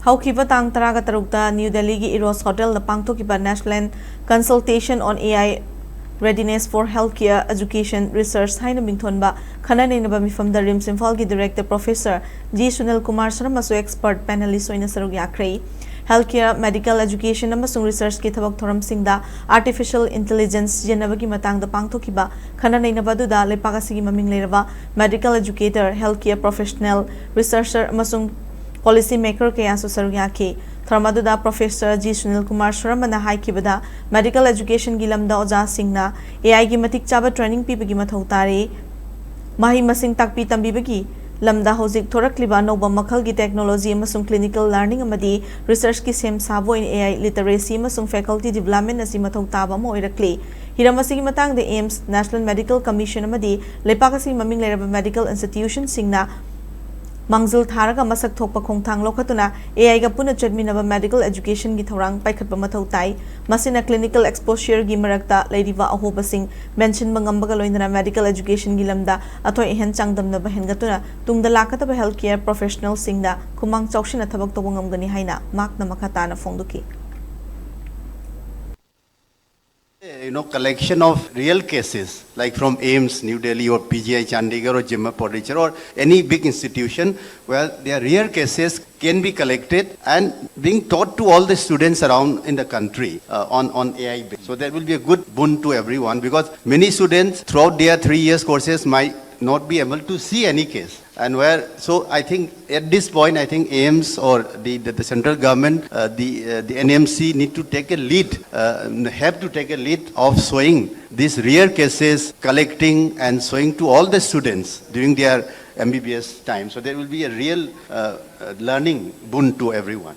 Haukiba tang taraga tarukta New Delhi gi Eros Hotel na pangthokiba National Consultation on AI Readiness for Healthcare Education Research haina mingthonba khana neinaba mifamda RIMS Imphal gi Director Professor G Sunil Kumar Sharma so expert panelist Oina Sharuk Yakhre Healthcare Medical Education amasung research ki thabak thoram singda Artificial Intelligence jenabagi matang da pangthokiba khana neinaba du da lepakasi gi maming leraba Medical Educator Healthcare Professional Researcher amasung Policy maker kaya so Sharuk Yakhre Tharmaduda Professor G Sunil Kumar Sharma na haikibada medical education gilamda oja singna AI gi matik chaba training pibagi mathau tare mahi masing takpi tambibagi lamda hojik thorakliba noba makhal gi technology amasung clinical learning amadi research ki sem sabo in AI literacy amasung faculty development asi mathau taba mo oirakle hiramasi gi matang de AIMS National Medical Commission amadi lepakasi maming leraba medical institution singna Mangzul Tharaga Masak Thokpa Khongthang Lokhatuna AI ga puna chadminaba medical education gi thorang paikhatpa mathau tai masina clinical exposure gi marakta leiriba ahobasing mention mangambaga loinana medical education gi lamda athoi hen changdamna ba hengatuna tungda lakataba healthcare professional singda kumang chaushina thabak tobangam gani haina makna makata na phongduki collection of real cases like from AIMS, New Delhi or PGI Chandigarh or Jimma Podricher or any big institution where their real cases can be collected and being taught to all the students around in the country on AI base. So that will be a good boon to everyone because many students throughout their 3 years courses might not be able to see any case. And so I think at this point, I think AIMS or the central government, the NMC need to take a lead, have to take a lead of showing these rare cases, collecting and showing to all the students during their MBBS time. So there will be a real learning boon to everyone.